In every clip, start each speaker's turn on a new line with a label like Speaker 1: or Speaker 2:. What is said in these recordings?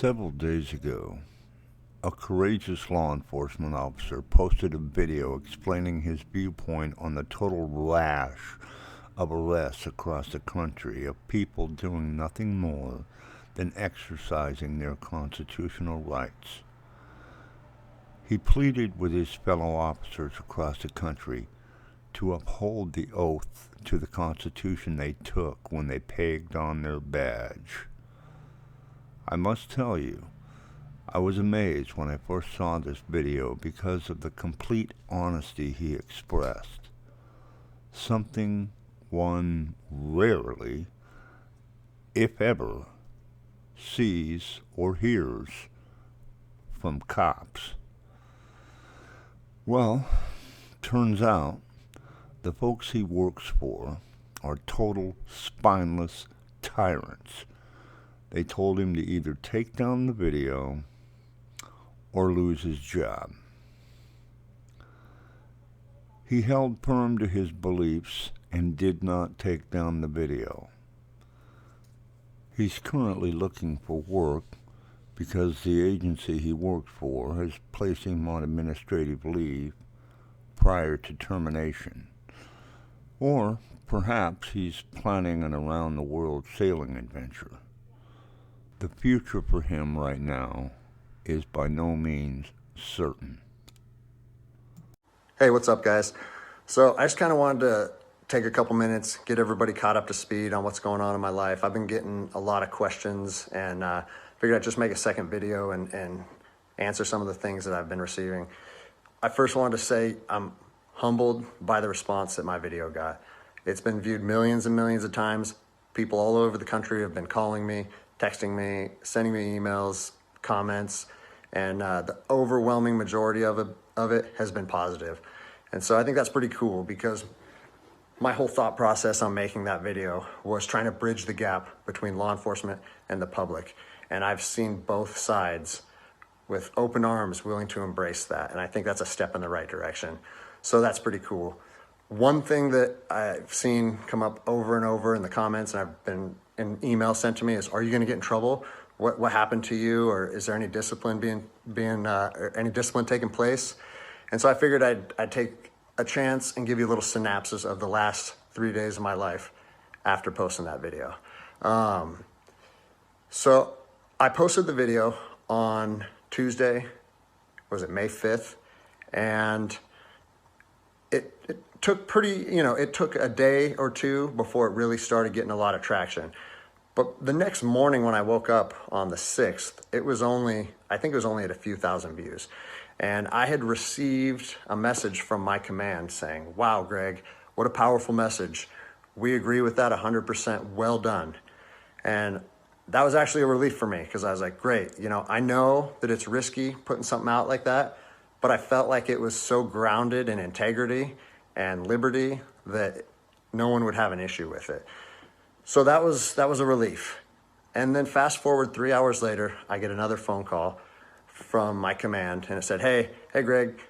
Speaker 1: Several days ago, a courageous law enforcement officer posted a video explaining his viewpoint on the total rash of arrests across the country of people doing nothing more than exercising their constitutional rights. He pleaded with his fellow officers across the country to uphold the oath to the Constitution they took when they pegged on their badge. I must tell you, I was amazed when I first saw this video because of the complete honesty he expressed. Something one rarely, if ever, sees or hears from cops. Well, turns out the folks he works for are total spineless tyrants. They told him to either take down the video or lose his job. He held firm to his beliefs and did not take down the video. He's currently looking for work because the agency he worked for has placed him on administrative leave prior to termination. Or perhaps he's planning an around-the-world sailing adventure. The future for him right now is by no means certain.
Speaker 2: Hey, what's up, guys? So I just kind of wanted to take a couple minutes, get everybody caught up to speed on what's going on in my life. I've been getting a lot of questions and figured I'd just make a second video and answer some of the things that I've been receiving. I first wanted to say I'm humbled by the response that my video got. It's been viewed millions and millions of times. People all over the country have been calling me, texting me, sending me emails, comments, and the overwhelming majority of it has been positive. And so I think that's pretty cool because my whole thought process on making that video was trying to bridge the gap between law enforcement and the public. And I've seen both sides with open arms willing to embrace that. And I think that's a step in the right direction. So that's pretty cool. One thing that I've seen come up over and over in the comments, and I've been in email sent to me, is, are you going to get in trouble? What happened to you? Or is there any discipline any discipline taking place? And so I figured I'd take a chance and give you a little synopsis of the last 3 days of my life after posting that video. So I posted the video on Tuesday, was it May 5th? And it took it took a day or two before it really started getting a lot of traction. But the next morning when I woke up on the 6th, I think it was only at a few thousand views. And I had received a message from my command saying, wow, Greg, what a powerful message. We agree with that 100%, well done. And that was actually a relief for me because I was like, great, I know that it's risky putting something out like that, but I felt like it was so grounded in integrity and liberty that no one would have an issue with it. So that was a relief. And then fast forward 3 hours later, I get another phone call from my command and it said, hey Greg,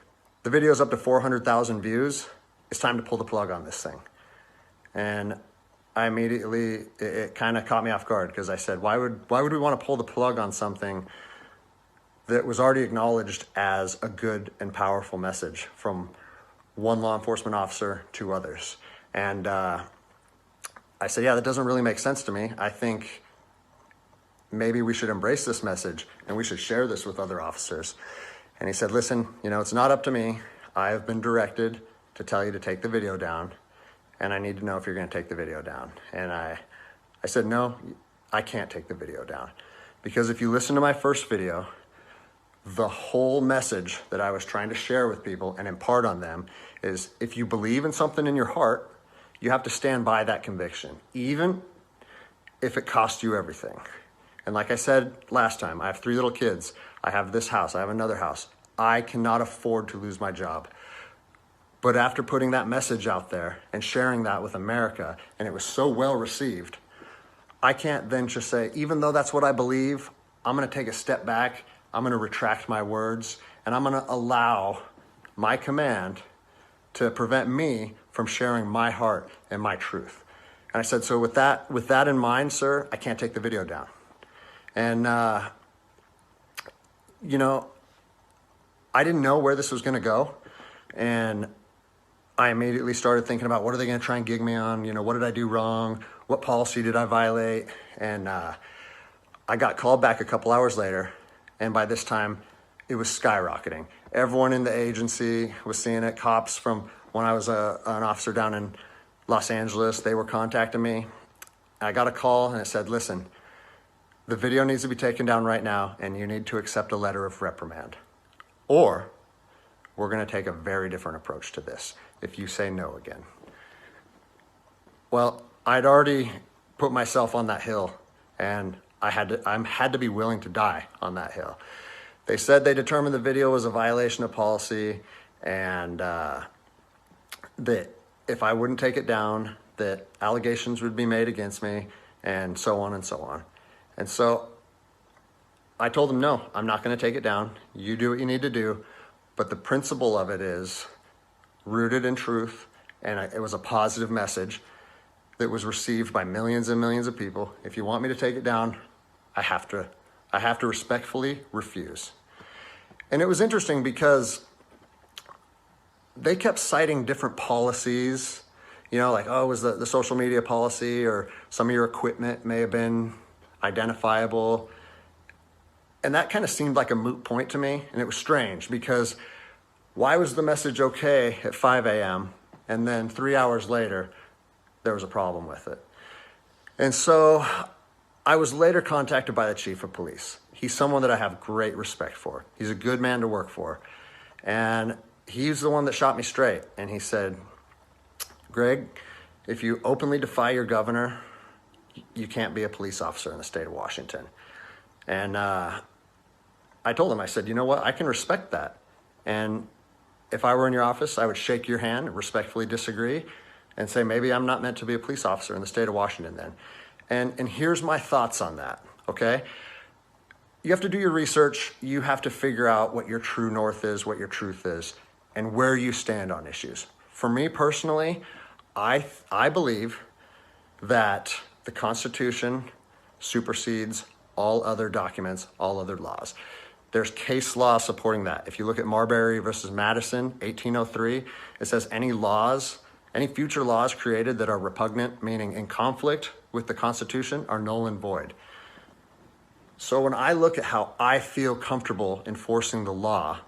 Speaker 2: the video's up to 400,000 views. It's time to pull the plug on this thing. And I immediately, it kind of caught me off guard because I said, why would we want to pull the plug on something that was already acknowledged as a good and powerful message from one law enforcement officer to others? And I said, yeah, that doesn't really make sense to me. I think maybe we should embrace this message and we should share this with other officers. And he said, listen, it's not up to me. I have been directed to tell you to take the video down, and I need to know if you're going to take the video down. And I said, no, I can't take the video down. Because if you listen to my first video, the whole message that I was trying to share with people and impart on them is, if you believe in something in your heart, you have to stand by that conviction, even if it costs you everything. And like I said last time, I have 3 little kids. I have this house, I have another house. I cannot afford to lose my job. But after putting that message out there and sharing that with America, and it was so well received, I can't then just say, even though that's what I believe, I'm gonna take a step back, I'm gonna retract my words, and I'm gonna allow my command to prevent me from sharing my heart and my truth. And I said, so with that in mind, sir, I can't take the video down. And you know, I didn't know where this was going to go. And I immediately started thinking about, what are they going to try and gig me on? You know, what did I do wrong? What policy did I violate? And I got called back a couple hours later. And by this time, it was skyrocketing. Everyone in the agency was seeing it. Cops from when I was an officer down in Los Angeles, they were contacting me. I got a call and it said, listen, the video needs to be taken down right now and you need to accept a letter of reprimand. Or we're going to take a very different approach to this if you say no again. Well, I'd already put myself on that hill, and I had to be willing to die on that hill. They said they determined the video was a violation of policy, and that if I wouldn't take it down, that allegations would be made against me, and so on and so on. And so I told them, no, I'm not going to take it down. You do what you need to do. But the principle of it is rooted in truth, and it was a positive message that was received by millions and millions of people. If you want me to take it down, I have to respectfully refuse. And it was interesting because they kept citing different policies, you know, like, oh, it was the social media policy, or some of your equipment may have been identifiable. And that kind of seemed like a moot point to me. And it was strange because why was the message okay at 5 a.m. and then 3 hours later, there was a problem with it? And so I was later contacted by the chief of police. He's someone that I have great respect for. He's a good man to work for. And he's the one that shot me straight. And he said, Greg, if you openly defy your governor, you can't be a police officer in the state of Washington. And I told him, I said, you know what, I can respect that. And if I were in your office, I would shake your hand, respectfully disagree, and say, maybe I'm not meant to be a police officer in the state of Washington then. And here's my thoughts on that, okay? You have to do your research. You have to figure out what your true north is, what your truth is, and where you stand on issues. For me personally, I believe that the Constitution supersedes all other documents, all other laws. There's case law supporting that. If you look at Marbury versus Madison, 1803, it says any future laws created that are repugnant, meaning in conflict with the Constitution, are null and void. So when I look at how I feel comfortable enforcing the law,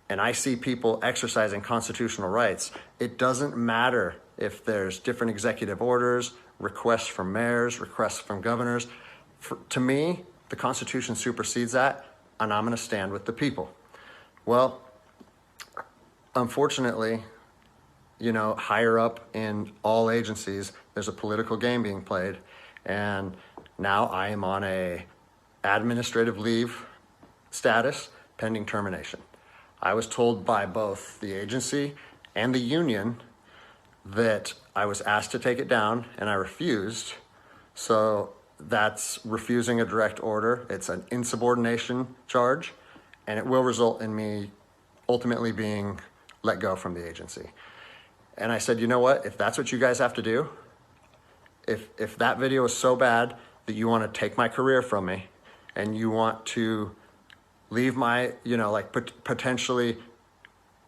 Speaker 2: and I see people exercising constitutional rights, it doesn't matter if there's different executive orders, requests from mayors, requests from governors. To me, the Constitution supersedes that, and I'm going to stand with the people. Well, unfortunately, you know, higher up in all agencies, there's a political game being played, and now I am on a administrative leave status pending termination. I was told by both the agency and the union that I was asked to take it down, and I refused. So that's refusing a direct order. It's an insubordination charge, and it will result in me ultimately being let go from the agency. And I said, you know what? If that's what you guys have to do, if that video is so bad that you want to take my career from me and you want to leave my, you know, like potentially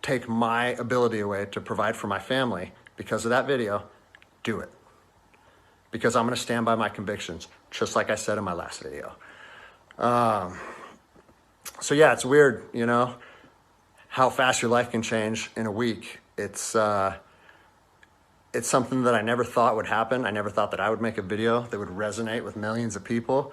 Speaker 2: take my ability away to provide for my family because of that video, do it. Because I'm going to stand by my convictions, just like I said in my last video. So yeah, it's weird, you know, how fast your life can change in a week. It's something that I never thought would happen. I never thought that I would make a video that would resonate with millions of people.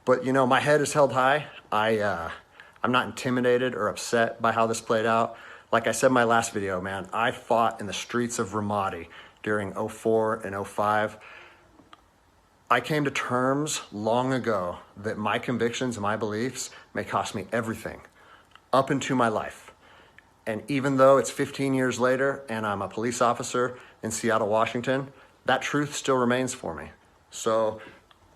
Speaker 2: But, you know, my head is held high. I'm not intimidated or upset by how this played out. Like I said in my last video, man, I fought in the streets of Ramadi during 04 and 05. I came to terms long ago that my convictions and my beliefs may cost me everything up into my life. And even though it's 15 years later and I'm a police officer in Seattle, Washington, that truth still remains for me. So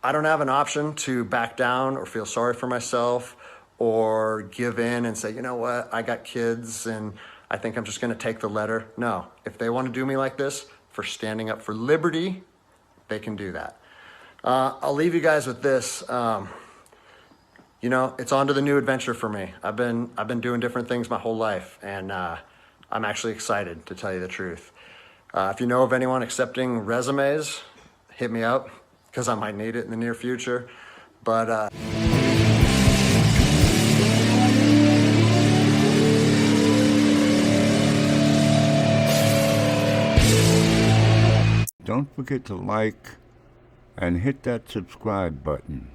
Speaker 2: I don't have an option to back down or feel sorry for myself or give in and say, you know what, I got kids and I think I'm just going to take the letter. No, if they want to do me like this for standing up for liberty, they can do that. I'll leave you guys with this. You you know, it's on to the new adventure for me. I've been doing different things my whole life, and I'm actually excited, to tell you the truth. If you know of anyone accepting resumes, hit me up, because I might need it in the near future. But
Speaker 1: don't forget to like and hit that subscribe button.